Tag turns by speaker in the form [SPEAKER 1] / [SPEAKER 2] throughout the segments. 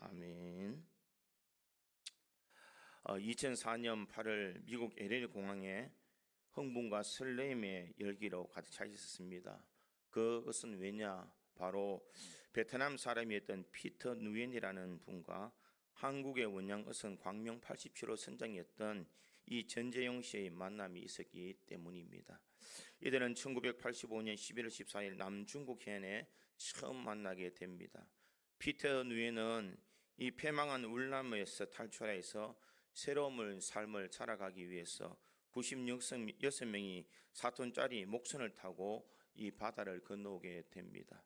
[SPEAKER 1] 아멘. 2004년 8월 미국 LA 공항에 흥분과 설렘의 열기로 가득 차 있었습니다. 그것은 왜냐? 바로 베트남 사람이었던 피터 누엔이라는 분과 한국의 원양어선 광명 87호 선장이었던 이 전재용 씨의 만남이 있었기 때문입니다. 이들은 1985년 11월 14일 남중국 해안에 처음 만나게 됩니다. 피터 누엔은 이 패망한 울남에서 탈출해서 새로운 삶을 살아가기 위해서 96명이 4톤짜리 목선을 타고 이 바다를 건너오게 됩니다.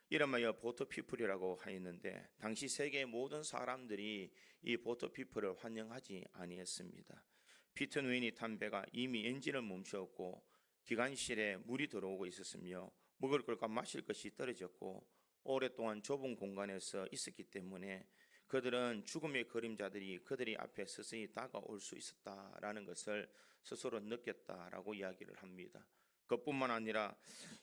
[SPEAKER 1] 이름하여 보트피플이라고 하였는데 당시 세계 모든 사람들이 이 보트피플을 환영하지 아니했습니다. 피터 누엔이 탄 배가 이미 엔진을 멈추었고 기관실에 물이 들어오고 있었으며 먹을 것과 마실 것이 떨어졌고 오랫동안 좁은 공간에서 있었기 때문에 그들은 죽음의 그림자들이 그들이 앞에 서서히 다가올 수 있었다라는 것을 스스로 느꼈다라고 이야기를 합니다. 그뿐만 아니라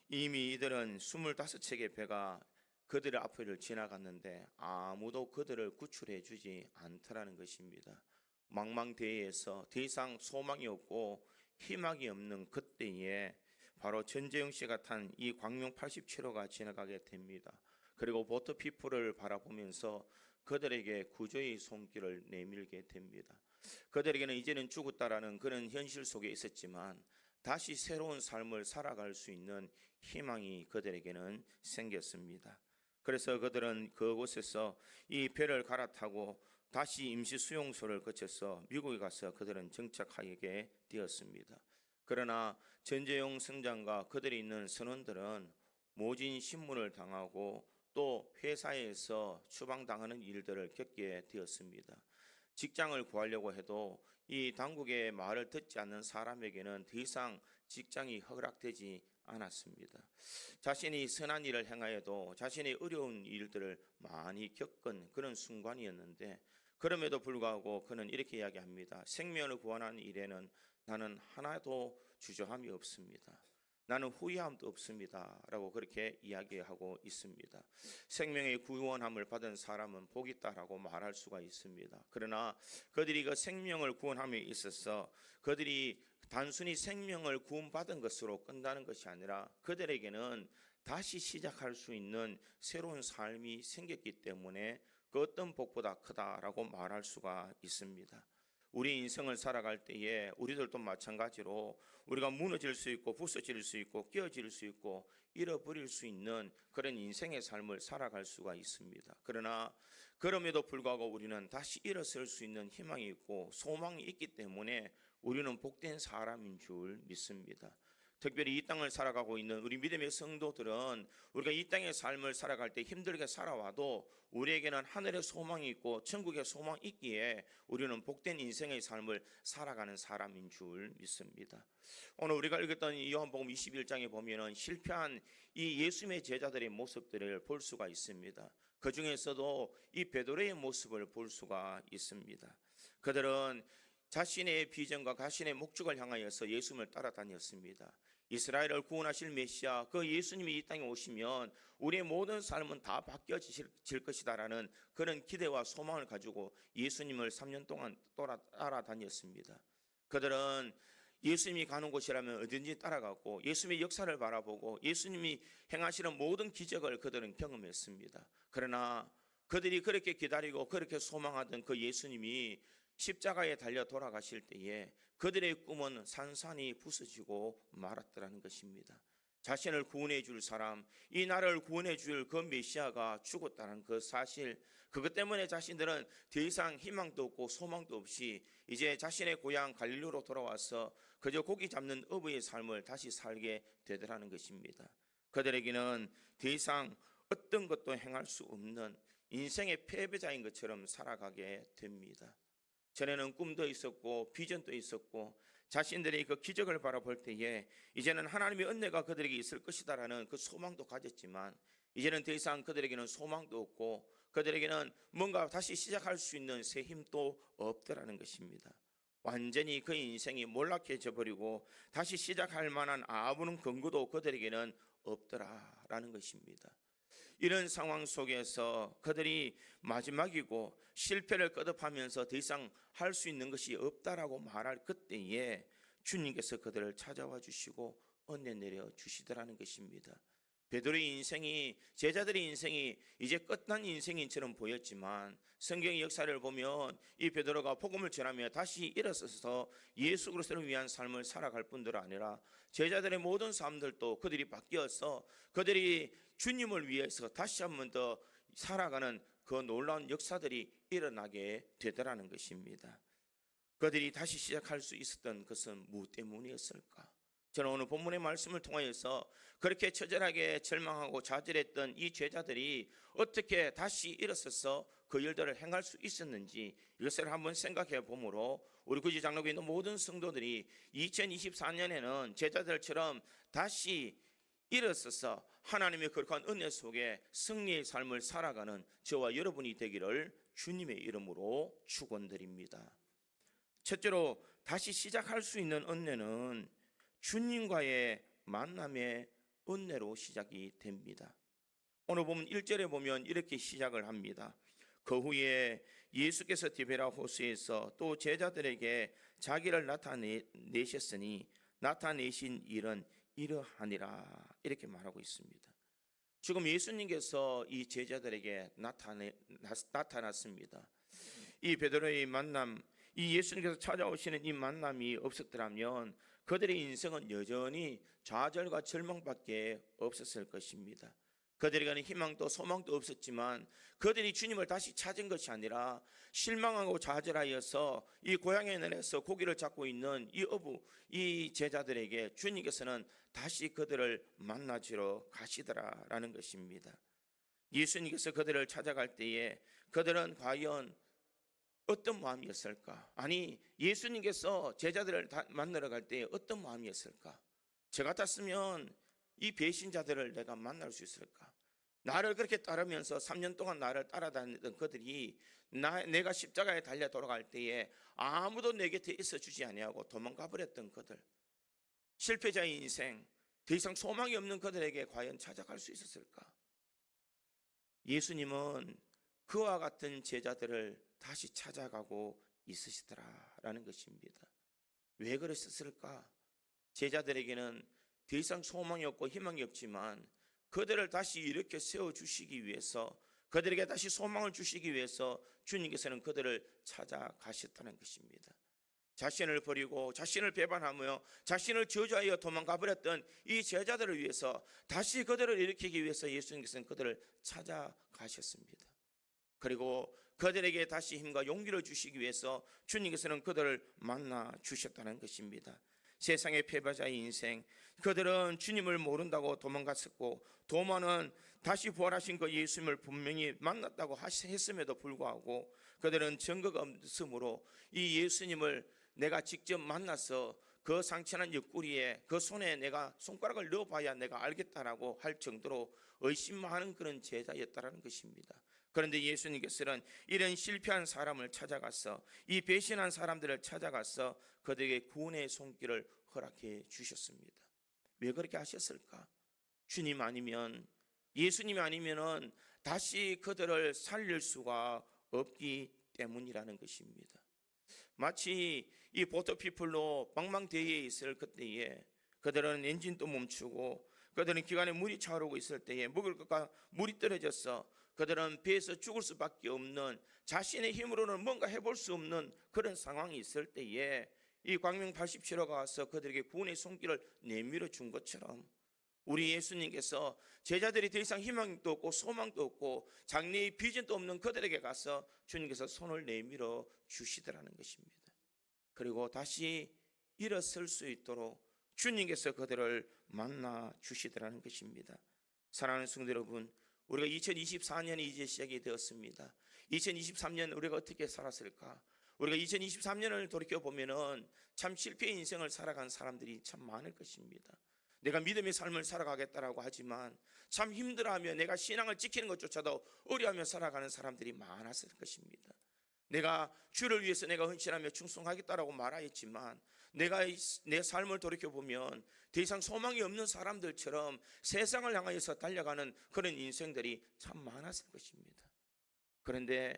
[SPEAKER 1] 이미 이들은 25척의 배가 그들의 앞을 지나갔는데 아무도 그들을 구출해 주지 않더라는 것입니다. 망망대해에서 더 이상 소망이 없고 희망이 없는 그때에 바로 전재용 씨가 탄 이 광명 87호가 지나가게 됩니다. 그리고 보트피플을 바라보면서 그들에게 구조의 손길을 내밀게 됩니다. 그들에게는 이제는 죽었다라는 그런 현실 속에 있었지만 다시 새로운 삶을 살아갈 수 있는 희망이 그들에게는 생겼습니다. 그래서 그들은 그곳에서 이 배를 갈아타고 다시 임시 수용소를 거쳐서 미국에 가서 그들은 정착하게 되었습니다. 그러나 전재용 선장과 그들이 있는 선원들은 모진 신문을 당하고 또 회사에서 추방당하는 일들을 겪게 되었습니다. 직장을 구하려고 해도 이 당국의 말을 듣지 않는 사람에게는 더 이상 직장이 허락되지 않았습니다. 자신이 선한 일을 행하여도 자신의 어려운 일들을 많이 겪은 그런 순간이었는데 그럼에도 불구하고 그는 이렇게 이야기합니다. 생명을 구원하는 일에는 나는 하나도 주저함이 없습니다. 나는 후회함도 없습니다 라고 그렇게 이야기하고 있습니다. 생명의 구원함을 받은 사람은 복이 있다라고 말할 수가 있습니다. 그러나 그들이 그 생명을 구원함에 있어서 그들이 단순히 생명을 구원받은 것으로 끝나는 것이 아니라 그들에게는 다시 시작할 수 있는 새로운 삶이 생겼기 때문에 그 어떤 복보다 크다라고 말할 수가 있습니다. 우리 인생을 살아갈 때에 우리들도 마찬가지로 우리가 무너질 수 있고 부서질 수 있고 깨어질 수 있고 잃어버릴 수 있는 그런 인생의 삶을 살아갈 수가 있습니다. 그러나 그럼에도 불구하고 우리는 다시 일어설 수 있는 희망이 있고 소망이 있기 때문에 우리는 복된 사람인 줄 믿습니다. 특별히 이 땅을 살아가고 있는 우리 믿음의 성도들은 우리가 이 땅의 삶을 살아갈 때 힘들게 살아와도 우리에게는 하늘의 소망이 있고 천국의 소망이 있기에 우리는 복된 인생의 삶을 살아가는 사람인 줄 믿습니다. 오늘 우리가 읽었던 이 요한복음 21장에 보면은 실패한 이 예수님의 제자들의 모습들을 볼 수가 있습니다. 그 중에서도 이 베드로의 모습을 볼 수가 있습니다. 그들은 자신의 비전과 자신의 목적을 향하여서 예수님을 따라다녔습니다. 이스라엘을 구원하실 메시아 그 예수님이 이 땅에 오시면 우리의 모든 삶은 다 바뀌어질 것이다라는 그런 기대와 소망을 가지고 예수님을 3년 동안 따라다녔습니다. 그들은 예수님이 가는 곳이라면 어딘지 따라갔고 예수님의 역사를 바라보고 예수님이 행하시는 모든 기적을 그들은 경험했습니다. 그러나 그들이 그렇게 기다리고 그렇게 소망하던 그 예수님이 십자가에 달려 돌아가실 때에 그들의 꿈은 산산이 부서지고 말았더라는 것입니다. 자신을 구원해 줄 사람, 이 나라를 구원해 줄 그 메시아가 죽었다는 그 사실, 그것 때문에 자신들은 더 이상 희망도 없고 소망도 없이 이제 자신의 고향 갈릴리로 돌아와서 그저 고기 잡는 어부의 삶을 다시 살게 되더라는 것입니다. 그들에게는 더 이상 어떤 것도 행할 수 없는 인생의 패배자인 것처럼 살아가게 됩니다. 전에는 꿈도 있었고 비전도 있었고 자신들이 그 기적을 바라볼 때에 이제는 하나님의 은혜가 그들에게 있을 것이다라는 그 소망도 가졌지만 이제는 더 이상 그들에게는 소망도 없고 그들에게는 뭔가 다시 시작할 수 있는 새 힘도 없더라는 것입니다. 완전히 그 인생이 몰락해져 버리고 다시 시작할 만한 아무런 근거도 그들에게는 없더라라는 것입니다. 이런 상황 속에서 그들이 마지막이고 실패를 거듭하면서 더 이상 할 수 있는 것이 없다라고 말할 그때에 주님께서 그들을 찾아와 주시고 은혜 내려 주시더라는 것입니다. 베드로의 인생이, 제자들의 인생이 이제 끝난 인생인처럼 보였지만 성경의 역사를 보면 이 베드로가 복음을 전하며 다시 일어서서 예수 그리스도를 위한 삶을 살아갈 뿐들 아니라 제자들의 모든 삶들도 그들이 바뀌어서 그들이 주님을 위해서 다시 한 번 더 살아가는 그 놀라운 역사들이 일어나게 되더라는 것입니다. 그들이 다시 시작할 수 있었던 것은 무엇 때문이었을까? 저는 오늘 본문의 말씀을 통하여서 그렇게 처절하게 절망하고 좌절했던 이 제자들이 어떻게 다시 일어서서 그 일들을 행할 수 있었는지 이것을 한번 생각해 보므로 우리 구지 장로교회 있는 모든 성도들이 2024년에는 제자들처럼 다시 일어서서 하나님의 거룩한 은혜 속에 승리의 삶을 살아가는 저와 여러분이 되기를 주님의 이름으로 축원드립니다. 첫째로 다시 시작할 수 있는 은혜는 주님과의 만남의 은혜로 시작이 됩니다. 오늘 보면 1절에 보면 이렇게 시작을 합니다. 그 후에 예수께서 디베라 호수에서 또 제자들에게 자기를 나타내셨으니 나타내신 일은 이러하니라, 이렇게 말하고 있습니다. 지금 예수님께서 이 제자들에게 나타났습니다. 이 베드로의 만남, 이 예수님께서 찾아오시는 이 만남이 없었더라면 그들의 인생은 여전히 좌절과 절망밖에 없었을 것입니다. 그들에게는 희망도 소망도 없었지만 그들이 주님을 다시 찾은 것이 아니라 실망하고 좌절하여서 이 고향의 날에서 고기를 잡고 있는 이 제자들에게 주님께서는 다시 그들을 만나주러 가시더라라는 것입니다. 예수님께서 그들을 찾아갈 때에 그들은 과연 어떤 마음이었을까? 아니, 예수님께서 제자들을 만나러 갈 때 어떤 마음이었을까? 저 같았으면 이 배신자들을 내가 만날 수 있을까? 나를 그렇게 따르면서 3년 동안 나를 따라다니던 그들이 내가 십자가에 달려 돌아갈 때에 아무도 내 곁에 있어주지 아니하고 도망가 버렸던 그들, 실패자의 인생, 더 이상 소망이 없는 그들에게 과연 찾아갈 수 있었을까? 예수님은 그와 같은 제자들을 다시 찾아가고 있으시더라라는 것입니다. 왜 그랬을까? 제자들에게는 더 이상 소망이 없고 희망이 없지만 그들을 다시 일으켜 세워주시기 위해서, 그들에게 다시 소망을 주시기 위해서 주님께서는 그들을 찾아가셨다는 것입니다. 자신을 버리고 자신을 배반하며 자신을 저주하여 도망가 버렸던 이 제자들을 위해서 다시 그들을 일으키기 위해서 예수님께서는 그들을 찾아가셨습니다. 그리고 그들에게 다시 힘과 용기를 주시기 위해서 주님께서는 그들을 만나 주셨다는 것입니다. 세상의 패배자의 인생, 그들은 주님을 모른다고 도망갔었고 도마는 다시 부활하신 그 예수님을 분명히 만났다고 했음에도 불구하고 그들은 증거가 없으므로 이 예수님을 내가 직접 만나서 그 상처난 옆구리에 그 손에 내가 손가락을 넣어봐야 내가 알겠다라고 할 정도로 의심하는 그런 제자였다라는 것입니다. 그런데 예수님께서는 이런 실패한 사람을 찾아가서 이 배신한 사람들을 찾아가서 그들에게 구원의 손길을 허락해 주셨습니다. 왜 그렇게 하셨을까? 주님 아니면, 예수님이 아니면은 다시 그들을 살릴 수가 없기 때문이라는 것입니다. 마치 이 보트피플로 망망대해에 있을 그때에 그들은 엔진도 멈추고 그들은 기관에 물이 차오르고 있을 때에 먹을 것과 물이 떨어져서 그들은 배에서 죽을 수밖에 없는, 자신의 힘으로는 뭔가 해볼 수 없는 그런 상황이 있을 때에 이 광명 87호가 와서 그들에게 구원의 손길을 내밀어 준 것처럼 우리 예수님께서 제자들이 더 이상 희망도 없고 소망도 없고 장래의 비전도 없는 그들에게 가서 주님께서 손을 내밀어 주시더라는 것입니다. 그리고 다시 일어설 수 있도록 주님께서 그들을 만나 주시더라는 것입니다. 사랑하는 성도 여러분, 우리가 2024년이 이제 시작이 되었습니다. 2023년 우리가 어떻게 살았을까? 우리가 2023년을 돌이켜보면 참 실패의 인생을 살아간 사람들이 참 많을 것입니다. 내가 믿음의 삶을 살아가겠다라고 하지만 참 힘들어하며 내가 신앙을 지키는 것조차도 어려워하며 살아가는 사람들이 많았을 것입니다. 내가 주를 위해서 내가 헌신하며 충성하겠다라고 말하였지만 내가 내 삶을 돌이켜보면 더 이상 소망이 없는 사람들처럼 세상을 향하여서 달려가는 그런 인생들이 참 많았을 것입니다. 그런데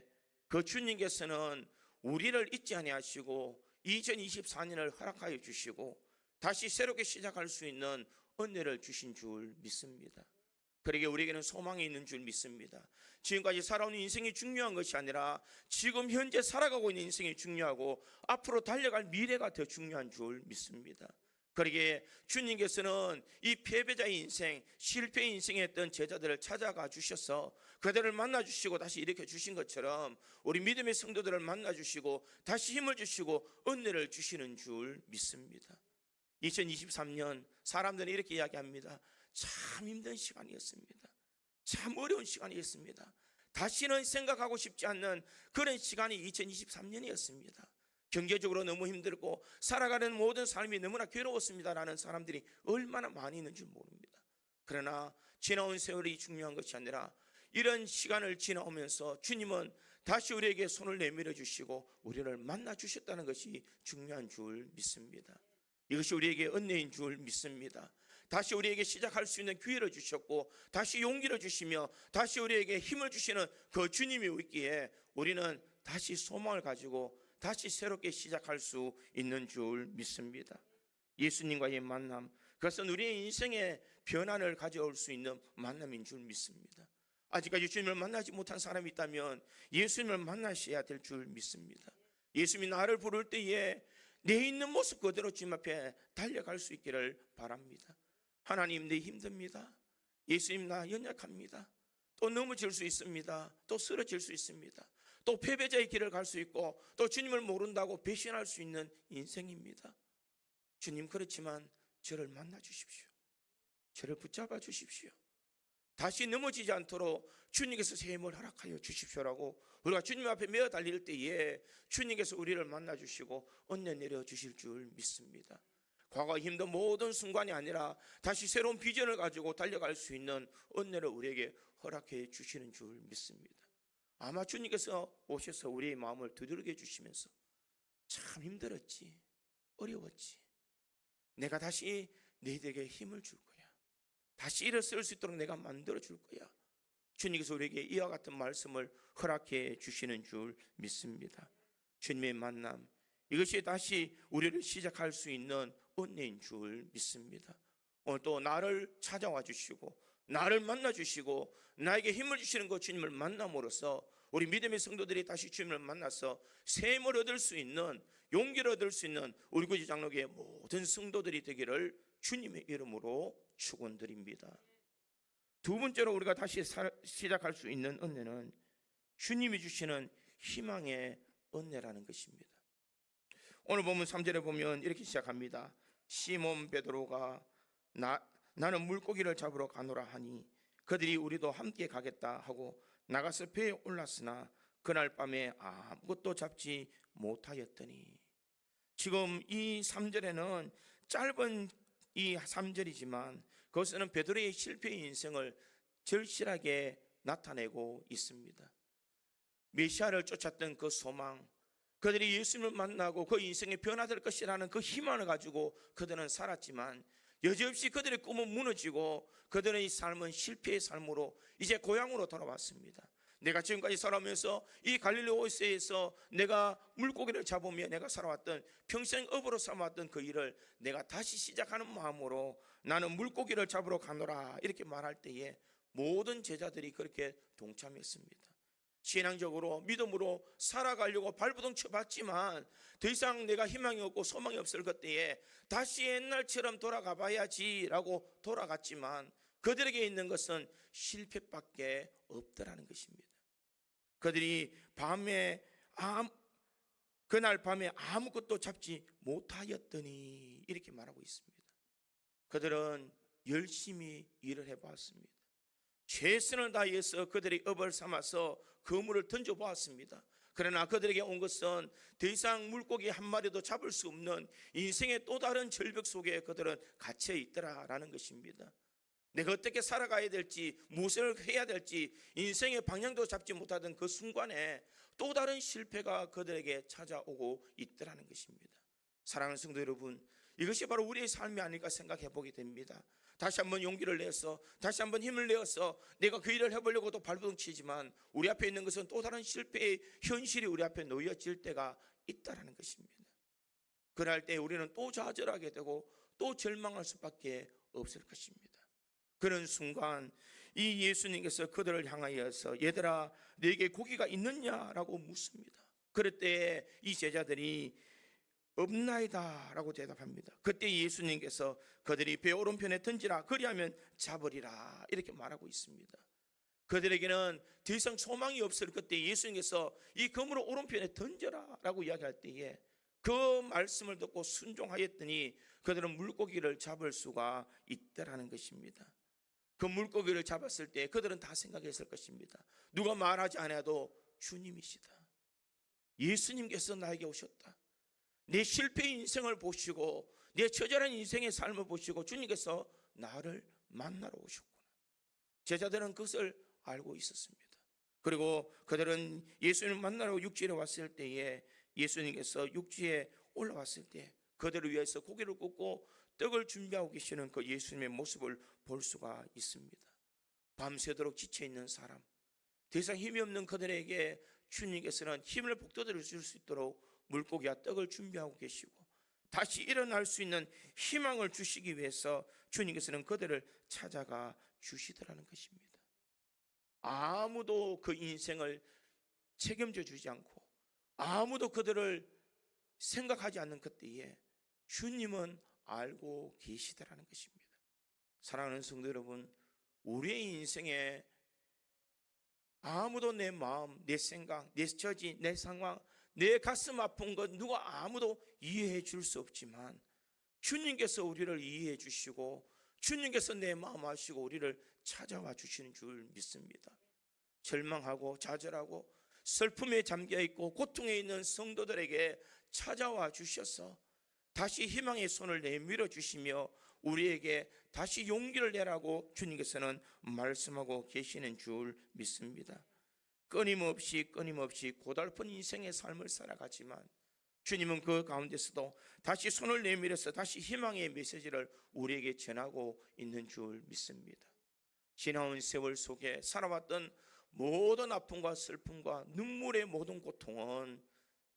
[SPEAKER 1] 그 주님께서는 우리를 잊지 아니하시고 2024년을 허락하여 주시고 다시 새롭게 시작할 수 있는 은혜를 주신 줄 믿습니다. 그러기에 우리에게는 소망이 있는 줄 믿습니다. 지금까지 살아온 인생이 중요한 것이 아니라 지금 현재 살아가고 있는 인생이 중요하고 앞으로 달려갈 미래가 더 중요한 줄 믿습니다. 그러기에 주님께서는 이 패배자의 인생, 실패의 인생에 있던 제자들을 찾아가 주셔서 그들을 만나 주시고 다시 일으켜 주신 것처럼 우리 믿음의 성도들을 만나 주시고 다시 힘을 주시고 은혜를 주시는 줄 믿습니다. 2023년 사람들은 이렇게 이야기합니다. 참 힘든 시간이었습니다. 참 어려운 시간이었습니다. 다시는 생각하고 싶지 않는 그런 시간이 2023년이었습니다. 경제적으로 너무 힘들고 살아가는 모든 삶이 너무나 괴로웠습니다라는 사람들이 얼마나 많이 있는 줄 모릅니다. 그러나 지나온 세월이 중요한 것이 아니라 이런 시간을 지나오면서 주님은 다시 우리에게 손을 내밀어 주시고 우리를 만나 주셨다는 것이 중요한 줄 믿습니다. 이것이 우리에게 은혜인 줄 믿습니다. 다시 우리에게 시작할 수 있는 기회를 주셨고 다시 용기를 주시며 다시 우리에게 힘을 주시는 그 주님이 있기에 우리는 다시 소망을 가지고 다시 새롭게 시작할 수 있는 줄 믿습니다. 예수님과의 만남, 그것은 우리의 인생의 변화를 가져올 수 있는 만남인 줄 믿습니다. 아직까지 주님을 만나지 못한 사람이 있다면 예수님을 만나셔야 될 줄 믿습니다. 예수님이 나를 부를 때에 내 있는 모습 그대로 주님 앞에 달려갈 수 있기를 바랍니다. 하나님, 내 힘듭니다. 예수님, 나 연약합니다. 또 넘어질 수 있습니다. 또 쓰러질 수 있습니다. 또 패배자의 길을 갈 수 있고 또 주님을 모른다고 배신할 수 있는 인생입니다. 주님, 그렇지만 저를 만나 주십시오. 저를 붙잡아 주십시오. 다시 넘어지지 않도록 주님께서 새 힘을 허락하여 주십시오라고 우리가 주님 앞에 메어 달릴 때에 주님께서 우리를 만나 주시고 은혜 내려 주실 줄 믿습니다. 과거 힘든 모든 순간이 아니라 다시 새로운 비전을 가지고 달려갈 수 있는 은혜를 우리에게 허락해 주시는 줄 믿습니다. 아마 주님께서 오셔서 우리의 마음을 두드리게 해주시면서 참 힘들었지, 어려웠지, 내가 다시 너희들에게 힘을 줄 거야, 다시 일어설 수 있도록 내가 만들어 줄 거야, 주님께서 우리에게 이와 같은 말씀을 허락해 주시는 줄 믿습니다. 주님의 만남, 이것이 다시 우리를 시작할 수 있는 은혜인 줄 믿습니다. 오늘 또 나를 찾아와 주시고 나를 만나 주시고 나에게 힘을 주시는 그 주님을 만남으로써 우리 믿음의 성도들이 다시 주님을 만나서 새 힘을 얻을 수 있는, 용기를 얻을 수 있는 우리 구지 장로교의 모든 성도들이 되기를 주님의 이름으로 축원드립니다. 두 번째로 우리가 다시 시작할 수 있는 은혜는 주님이 주시는 희망의 은혜라는 것입니다. 오늘 보면 3절에 보면 이렇게 시작합니다. 시몬 베드로가 나는 물고기를 잡으러 가노라 하니 그들이 우리도 함께 가겠다 하고 나가서 배에 올랐으나 그날 밤에 아무것도 잡지 못하였더니, 지금 이 3절에는 짧은 이 3절이지만 그것은 베드로의 실패의 인생을 절실하게 나타내고 있습니다. 메시아를 쫓았던 그 소망, 그들이 예수님을 만나고 그 인생이 변화될 것이라는 그 희망을 가지고 그들은 살았지만 여지없이 그들의 꿈은 무너지고 그들의 삶은 실패의 삶으로 이제 고향으로 돌아왔습니다. 내가 지금까지 살아오면서 이 갈릴리 호수에서 내가 물고기를 잡으며 내가 살아왔던, 평생 업으로 삼아왔던 그 일을 내가 다시 시작하는 마음으로 나는 물고기를 잡으러 가노라 이렇게 말할 때에 모든 제자들이 그렇게 동참했습니다. 신앙적으로 믿음으로 살아가려고 발버둥 쳐봤지만 더 이상 내가 희망이 없고 소망이 없을 그때에 다시 옛날처럼 돌아가 봐야지라고 돌아갔지만 그들에게 있는 것은 실패밖에 없더라는 것입니다. 그들이 그날 밤에 아무것도 잡지 못하였더니 이렇게 말하고 있습니다. 그들은 열심히 일을 해보았습니다. 최선을 다해서 그들의 업을 삼아서 그물을 던져보았습니다. 그러나 그들에게 온 것은 더 이상 물고기 한 마리도 잡을 수 없는 인생의 또 다른 절벽 속에 그들은 갇혀 있더라라는 것입니다. 내가 어떻게 살아가야 될지, 무엇을 해야 될지 인생의 방향도 잡지 못하던 그 순간에 또 다른 실패가 그들에게 찾아오고 있더라는 것입니다. 사랑하는 성도 여러분, 이것이 바로 우리의 삶이 아닐까 생각해 보게 됩니다. 다시 한번 용기를 내서, 다시 한번 힘을 내어서 내가 그 일을 해보려고 또 발버둥 치지만 우리 앞에 있는 것은 또 다른 실패의 현실이 우리 앞에 놓여질 때가 있다는 것입니다. 그럴 때 우리는 또 좌절하게 되고 또 절망할 수밖에 없을 것입니다. 그런 순간 이 예수님께서 그들을 향하여서 얘들아 너에게 고기가 있느냐라고 묻습니다. 그럴 때 이 제자들이 없나이다 라고 대답합니다. 그때 예수님께서 그들이 배 오른편에 던지라 그리하면 잡으리라 이렇게 말하고 있습니다. 그들에게는 더 이상 소망이 없을 그때 예수님께서 이 그물을 오른편에 던져라 라고 이야기할 때에 그 말씀을 듣고 순종하였더니 그들은 물고기를 잡을 수가 있다라는 것입니다. 그 물고기를 잡았을 때 그들은 다 생각했을 것입니다. 누가 말하지 않아도 주님이시다. 예수님께서 나에게 오셨다. 내 실패의 인생을 보시고 내 처절한 인생의 삶을 보시고 주님께서 나를 만나러 오셨구나. 제자들은 그것을 알고 있었습니다. 그리고 그들은 예수님을 만나러 육지에 왔을 때에 예수님께서 육지에 올라왔을 때 그들을 위해서 고기를 굽고 떡을 준비하고 계시는 그 예수님의 모습을 볼 수가 있습니다. 밤새도록 지쳐있는 사람, 더 이상 힘이 없는 그들에게 주님께서는 힘을 북돋워 줄 수 있도록 물고기와 떡을 준비하고 계시고 다시 일어날 수 있는 희망을 주시기 위해서 주님께서는 그들을 찾아가 주시더라는 것입니다. 아무도 그 인생을 책임져 주지 않고 아무도 그들을 생각하지 않는 그때에 주님은 알고 계시더라는 것입니다. 사랑하는 성도 여러분, 우리의 인생에 아무도 내 마음, 내 생각, 내 처지, 내 상황, 내 가슴 아픈 것 누가 아무도 이해해 줄 수 없지만 주님께서 우리를 이해해 주시고 주님께서 내 마음 아시고 우리를 찾아와 주시는 줄 믿습니다. 절망하고 좌절하고 슬픔에 잠겨있고 고통에 있는 성도들에게 찾아와 주셔서 다시 희망의 손을 내밀어 주시며 우리에게 다시 용기를 내라고 주님께서는 말씀하고 계시는 줄 믿습니다. 끊임없이 고달픈 인생의 삶을 살아가지만 주님은 그 가운데서도 다시 손을 내밀어서 다시 희망의 메시지를 우리에게 전하고 있는 줄 믿습니다. 지나온 세월 속에 살아왔던 모든 아픔과 슬픔과 눈물의 모든 고통은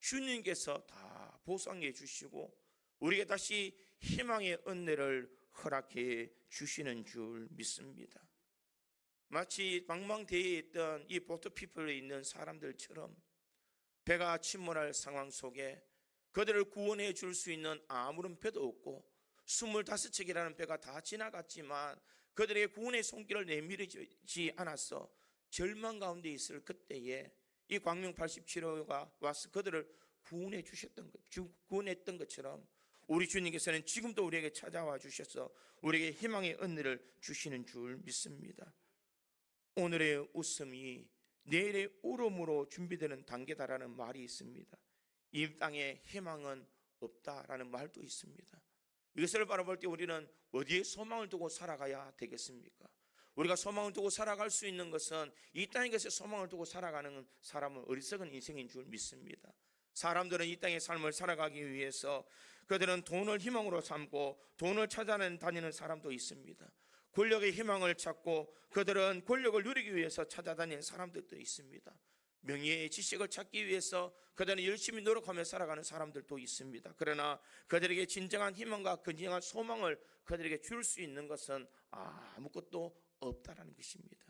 [SPEAKER 1] 주님께서 다 보상해 주시고 우리에게 다시 희망의 은혜를 허락해 주시는 줄 믿습니다. 마치 망망대해에 있던 이 보트피플에 있는 사람들처럼 배가 침몰할 상황 속에 그들을 구원해 줄 수 있는 아무런 배도 없고 25척이라는 배가 다 지나갔지만 그들에게 구원의 손길을 내밀지 않아서 절망 가운데 있을 그때에 이 광명 87호가 와서 그들을 구원했던 것처럼 우리 주님께서는 지금도 우리에게 찾아와 주셔서 우리에게 희망의 은혜를 주시는 줄 믿습니다. 오늘의 웃음이 내일의 울음으로 준비되는 단계다라는 말이 있습니다. 이 땅에 희망은 없다라는 말도 있습니다. 이것을 바라볼 때 우리는 어디에 소망을 두고 살아가야 되겠습니까? 우리가 소망을 두고 살아갈 수 있는 것은 이 땅에 소망을 두고 살아가는 사람은 어리석은 인생인 줄 믿습니다. 사람들은 이 땅의 삶을 살아가기 위해서 그들은 돈을 희망으로 삼고 돈을 찾아다니는 사람도 있습니다. 권력의 희망을 찾고 그들은 권력을 누리기 위해서 찾아다니는 사람들도 있습니다. 명예의 지식을 찾기 위해서 그들은 열심히 노력하며 살아가는 사람들도 있습니다. 그러나 그들에게 진정한 희망과 진정한 소망을 그들에게 줄 수 있는 것은 아무것도 없다라는 것입니다.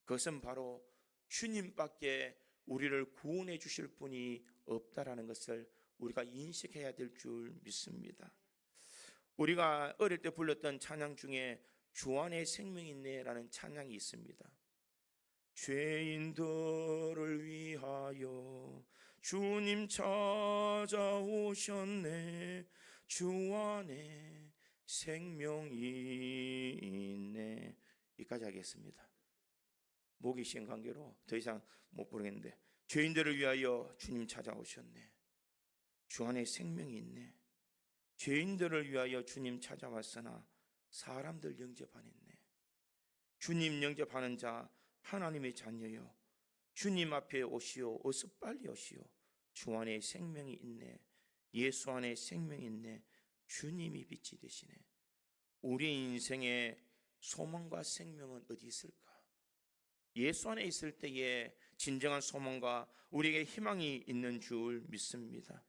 [SPEAKER 1] 그것은 바로 주님밖에 우리를 구원해 주실 분이 없다라는 것을 우리가 인식해야 될 줄 믿습니다. 우리가 어릴 때 불렀던 찬양 중에 주 안에 생명이 있네라는 찬양이 있습니다. 죄인들을 위하여 주님 찾아오셨네. 주 안에 생명이 있네. 여기까지 하겠습니다. 목이 쉬는 관계로 더 이상 못 부르겠는데 죄인들을 위하여 주님 찾아오셨네. 주 안에 생명이 있네. 죄인들을 위하여 주님 찾아왔으나 사람들 영접 안 했네. 주님 영접하는 자 하나님의 자녀여, 주님 앞에 오시오. 어서 빨리 오시오. 주 안에 생명이 있네. 예수 안에 생명이 있네. 주님이 빛이 되시네. 우리 인생의 소망과 생명은 어디 있을까? 예수 안에 있을 때에 진정한 소망과 우리에게 희망이 있는 줄 믿습니다.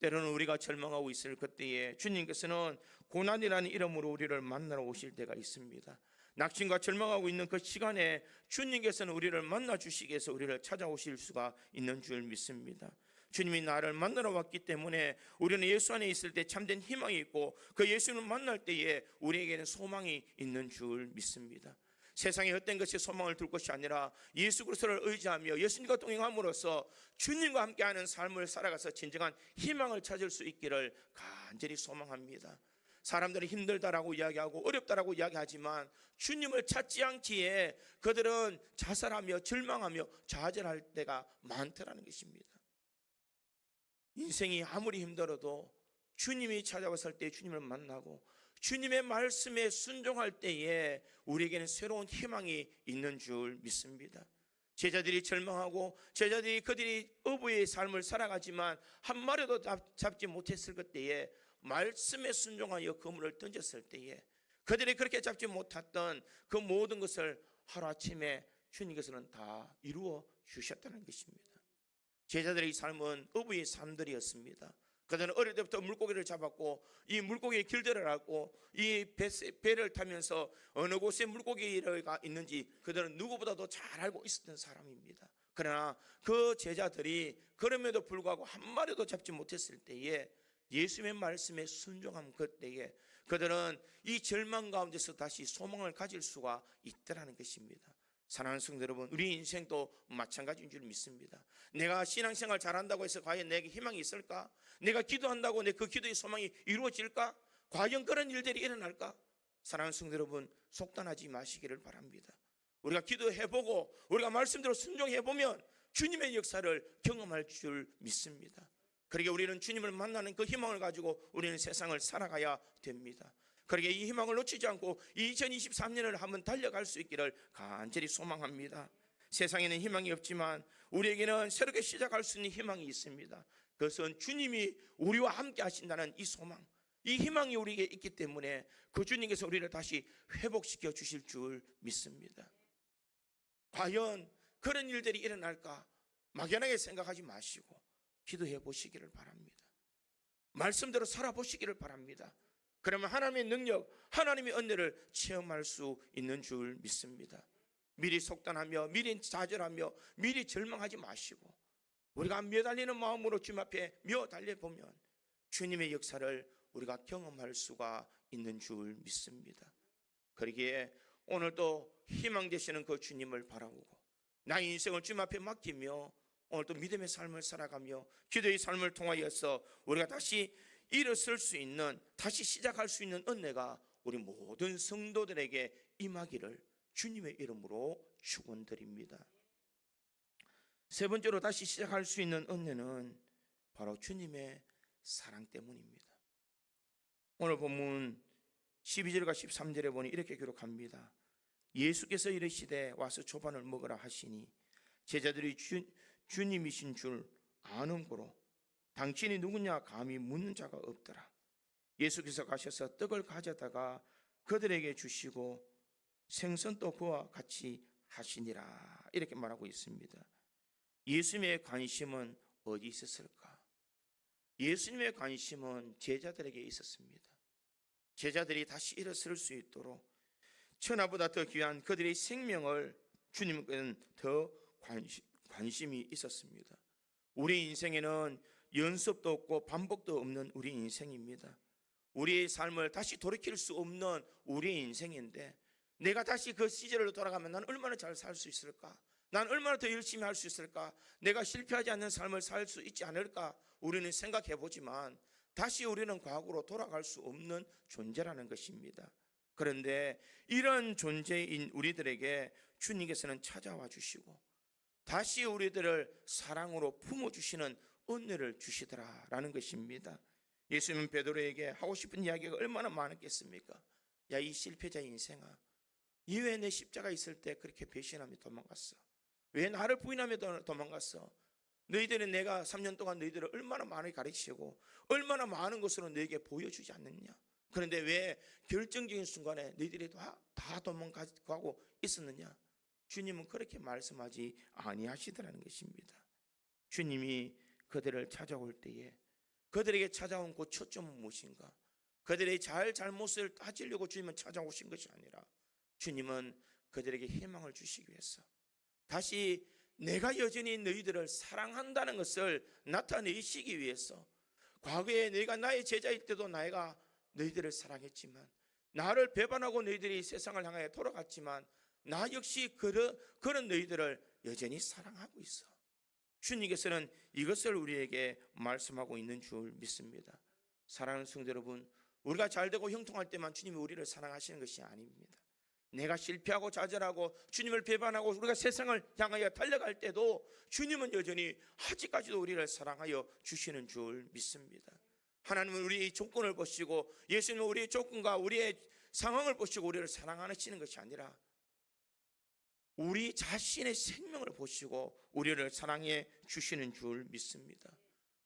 [SPEAKER 1] 때로는 우리가 절망하고 있을 그때에 주님께서는 고난이라는 이름으로 우리를 만나러 오실 때가 있습니다. 낙심과 절망하고 있는 그 시간에 주님께서는 우리를 만나 주시기 위해서 우리를 찾아오실 수가 있는 줄 믿습니다. 주님이 나를 만나러 왔기 때문에 우리는 예수 안에 있을 때 참된 희망이 있고, 그 예수를 만날 때에 우리에게는 소망이 있는 줄 믿습니다. 세상에 헛된 것이 소망을 둘 것이 아니라 예수 그리스도를 의지하며 예수님과 동행함으로써 주님과 함께하는 삶을 살아가서 진정한 희망을 찾을 수 있기를 간절히 소망합니다. 사람들이 힘들다라고 이야기하고 어렵다라고 이야기하지만 주님을 찾지 않기에 그들은 자살하며 절망하며 좌절할 때가 많더라는 것입니다. 인생이 아무리 힘들어도 주님이 찾아왔을 때 주님을 만나고 주님의 말씀에 순종할 때에 우리에게는 새로운 희망이 있는 줄 믿습니다. 제자들이 절망하고 제자들이 그들이 어부의 삶을 살아가지만 한 마리도 잡지 못했을 그때에 말씀에 순종하여 그물을 던졌을 때에 그들이 그렇게 잡지 못했던 그 모든 것을 하루아침에 주님께서는 다 이루어 주셨다는 것입니다. 제자들의 삶은 어부의 삶들이었습니다. 그들은 어릴 때부터 물고기를 잡았고 이 물고기의 길들을 알고 이 배를 타면서 어느 곳에 물고기가 있는지 그들은 누구보다도 잘 알고 있었던 사람입니다. 그러나 그 제자들이 그럼에도 불구하고 한 마리도 잡지 못했을 때에 예수님의 말씀에 순종한 그때에 그들은 이 절망 가운데서 다시 소망을 가질 수가 있다는 것입니다. 사랑하는 성도 여러분, 우리 인생도 마찬가지인 줄 믿습니다. 내가 신앙생활 잘한다고 해서 과연 내게 희망이 있을까? 내가 기도한다고 내 그 기도의 소망이 이루어질까? 과연 그런 일들이 일어날까? 사랑하는 성도 여러분, 속단하지 마시기를 바랍니다. 우리가 기도해보고 우리가 말씀대로 순종해보면 주님의 역사를 경험할 줄 믿습니다. 그러기에 우리는 주님을 만나는 그 희망을 가지고 우리는 세상을 살아가야 됩니다. 그러기에 이 희망을 놓치지 않고 2023년을 한번 달려갈 수 있기를 간절히 소망합니다. 세상에는 희망이 없지만 우리에게는 새롭게 시작할 수 있는 희망이 있습니다. 그것은 주님이 우리와 함께 하신다는 이 소망, 이 희망이 우리에게 있기 때문에 그 주님께서 우리를 다시 회복시켜 주실 줄 믿습니다. 과연 그런 일들이 일어날까? 막연하게 생각하지 마시고 기도해 보시기를 바랍니다. 말씀대로 살아보시기를 바랍니다. 그러면 하나님의 능력, 하나님의 은혜를 체험할 수 있는 줄 믿습니다. 미리 속단하며 미리 좌절하며 미리 절망하지 마시고 우리가 매달리는 마음으로 주님 앞에 달려보면 주님의 역사를 우리가 경험할 수가 있는 줄 믿습니다. 그러기에 오늘도 희망 되시는 그 주님을 바라보고 나의 인생을 주님 앞에 맡기며 오늘도 믿음의 삶을 살아가며 기도의 삶을 통하여서 우리가 다시 일어설 수 있는, 다시 시작할 수 있는 은혜가 우리 모든 성도들에게 임하기를 주님의 이름으로 축원드립니다. 세 번째로 다시 시작할 수 있는 은혜는 바로 주님의 사랑 때문입니다. 오늘 본문 12절과 13절에 보니 이렇게 기록합니다. 예수께서 이르시되 와서 초반을 먹으라 하시니 제자들이 주님이신 줄 아는 고로 당신이 누구냐 감히 묻는 자가 없더라. 예수께서 가셔서 떡을 가져다가 그들에게 주시고 생선도 그와 같이 하시니라. 이렇게 말하고 있습니다. 예수님의 관심은 어디 있었을까? 예수님의 관심은 제자들에게 있었습니다. 제자들이 다시 일어설 수 있도록 천하보다 더 귀한 그들의 생명을 주님께는 더 관심이 있었습니다. 우리 인생에는 연습도 없고 반복도 없는 우리 인생입니다. 우리의 삶을 다시 돌이킬 수 없는 우리의 인생인데 내가 다시 그 시절로 돌아가면 난 얼마나 잘 살 수 있을까? 난 얼마나 더 열심히 할 수 있을까? 내가 실패하지 않는 삶을 살 수 있지 않을까? 우리는 생각해 보지만 다시 우리는 과거로 돌아갈 수 없는 존재라는 것입니다. 그런데 이런 존재인 우리들에게 주님께서는 찾아와 주시고 다시 우리들을 사랑으로 품어주시는 은혜를 주시더라라는 것입니다. 예수님은 베드로에게 하고 싶은 이야기가 얼마나 많았겠습니까? 야, 이 실패자 인생아, 왜 내 십자가 있을 때 그렇게 배신하며 도망갔어? 왜 나를 부인하며 도망갔어? 너희들은 내가 3년 동안 너희들을 얼마나 많이 가르치고 얼마나 많은 것으로 너에게 보여주지 않느냐? 그런데 왜 결정적인 순간에 너희들이 다 도망가고 있었느냐? 주님은 그렇게 말씀하지 아니하시더라는 것입니다. 주님이 그들을 찾아올 때에 그들에게 찾아온 그 초점은 무엇인가? 그들의 잘못을 따지려고 주님은 찾아오신 것이 아니라 주님은 그들에게 희망을 주시기 위해서 다시 내가 여전히 너희들을 사랑한다는 것을 나타내시기 위해서, 과거에 너희가 나의 제자일 때도 내가 너희들을 사랑했지만, 나를 배반하고 너희들이 세상을 향해 돌아갔지만 나 역시 그런 너희들을 여전히 사랑하고 있어. 주님께서는 이것을 우리에게 말씀하고 있는 줄 믿습니다. 사랑하는 성도 여러분, 우리가 잘되고 형통할 때만 주님이 우리를 사랑하시는 것이 아닙니다. 내가 실패하고 좌절하고 주님을 배반하고 우리가 세상을 향하여 달려갈 때도 주님은 여전히 아직까지도 우리를 사랑하여 주시는 줄 믿습니다. 하나님은 우리의 조건을 보시고, 예수님은 우리의 조건과 우리의 상황을 보시고 우리를 사랑하시는 것이 아니라 우리 자신의 생명을 보시고 우리를 사랑해 주시는 줄 믿습니다.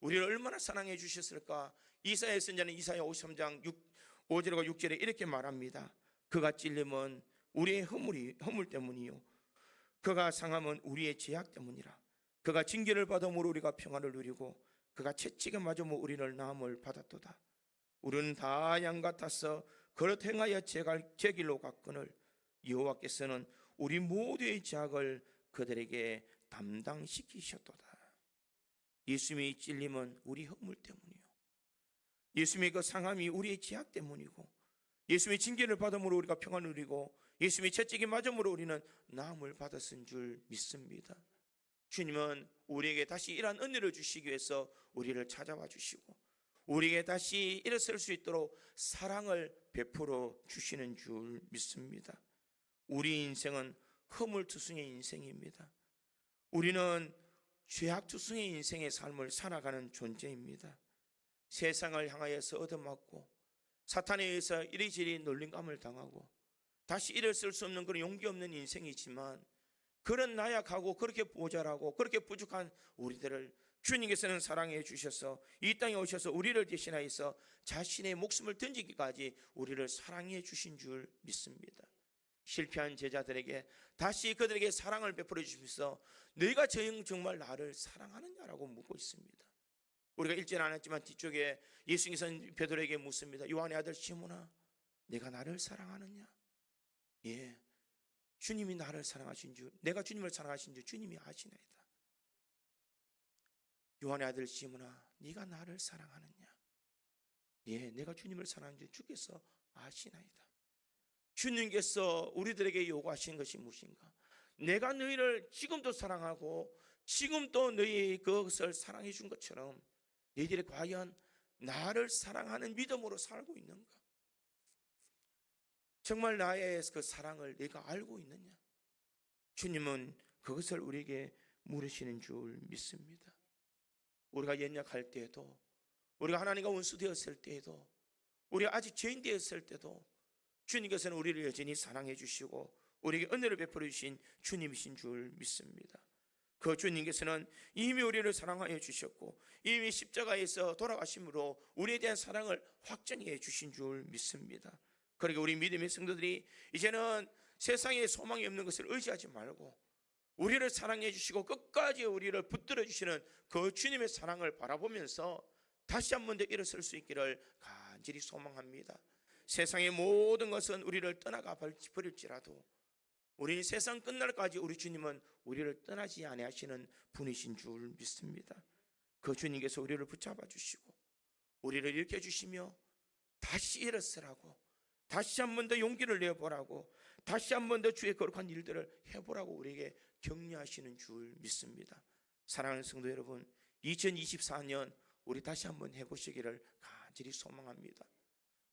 [SPEAKER 1] 우리를 얼마나 사랑해 주셨을까? 이사야 선지자는 이사야 53장 5절과 6절에 이렇게 말합니다. 그가 찔림은 우리의 허물 때문이요, 그가 상함은 우리의 죄악 때문이라. 그가 징계를 받음으로 우리가 평안을 누리고 그가 채찍에 맞음으로 우리를 나음을 받았도다. 우리는 다 양 같아서 그릇 행하여 제 길로 갔거늘 여호와께서는 우리 모두의 죄악을 그들에게 담당시키셨도다. 예수님의 찔림은 우리 허물 때문이요, 예수님의 그 상함이 우리의 죄악 때문이고, 예수님의 징계를 받음으로 우리가 평안을 누리고 예수님의 채찍에 맞음으로 우리는 나음을 받았은 줄 믿습니다. 주님은 우리에게 다시 이러한 은혜를 주시기 위해서 우리를 찾아와 주시고 우리에게 다시 일어설 수 있도록 사랑을 베풀어 주시는 줄 믿습니다. 우리 인생은 허물투성의 인생입니다. 우리는 죄악투성의 인생의 삶을 살아가는 존재입니다. 세상을 향하여서 얻어맞고 사탄에 의해서 이리저리 놀림감을 당하고 다시 일어설 수 없는 그런 용기 없는 인생이지만, 그런 나약하고 그렇게 모자라고 그렇게 부족한 우리들을 주님께서는 사랑해 주셔서 이 땅에 오셔서 우리를 대신하여서 자신의 목숨을 던지기까지 우리를 사랑해 주신 줄 믿습니다. 실패한 제자들에게 다시 그들에게 사랑을 베풀어 주시면서 너희가 정말 나를 사랑하느냐라고 묻고 있습니다. 우리가 읽지는 않았지만 뒤쪽에 예수님께서는 베드로에게 묻습니다. 요한의 아들 시몬아, 내가 나를 사랑하느냐? 예, 주님이 나를 사랑하신 줄, 내가 주님을 사랑하신 줄 주님이 아시나이다. 요한의 아들 시몬아, 네가 나를 사랑하느냐? 예, 내가 주님을 사랑하는 줄 주께서 아시나이다. 주님께서 우리들에게 요구하신 것이 무엇인가? 내가 너희를 지금도 사랑하고 지금도 너희 그것을 사랑해 준 것처럼 너희들이 과연 나를 사랑하는 믿음으로 살고 있는가? 정말 나의 그 사랑을 네가 알고 있느냐? 주님은 그것을 우리에게 물으시는 줄 믿습니다. 우리가 연약할 때에도, 우리가 하나님과 원수되었을 때에도, 우리가 아직 죄인 되었을 때도 주님께서는 우리를 여전히 사랑해 주시고 우리에게 은혜를 베풀어 주신 주님이신 줄 믿습니다. 그 주님께서는 이미 우리를 사랑하여 주셨고 이미 십자가에서 돌아가심으로 우리에 대한 사랑을 확정해 주신 줄 믿습니다. 그러니까 우리 믿음의 성도들이 이제는 세상에 소망이 없는 것을 의지하지 말고 우리를 사랑해 주시고 끝까지 우리를 붙들어 주시는 그 주님의 사랑을 바라보면서 다시 한 번 더 일어설 수 있기를 간절히 소망합니다. 세상의 모든 것은 우리를 떠나가 버릴지라도 우리 세상 끝날까지 우리 주님은 우리를 떠나지 아니하시는 분이신 줄 믿습니다. 그 주님께서 우리를 붙잡아 주시고 우리를 일으켜 주시며 다시 일어서라고, 다시 한 번 더 용기를 내보라고, 다시 한 번 더 주의 거룩한 일들을 해보라고 우리에게 격려하시는 줄 믿습니다. 사랑하는 성도 여러분, 2024년 우리 다시 한번 해보시기를 간절히 소망합니다.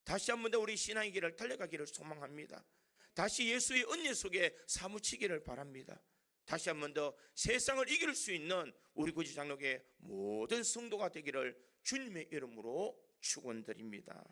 [SPEAKER 1] 다시 한번 더 우리 신앙의 길을 달려가기를 소망합니다. 다시 예수의 은혜 속에 사무치기를 바랍니다. 다시 한번 더 세상을 이길 수 있는 우리 구지 장로교의 모든 성도가 되기를 주님의 이름으로 축원드립니다.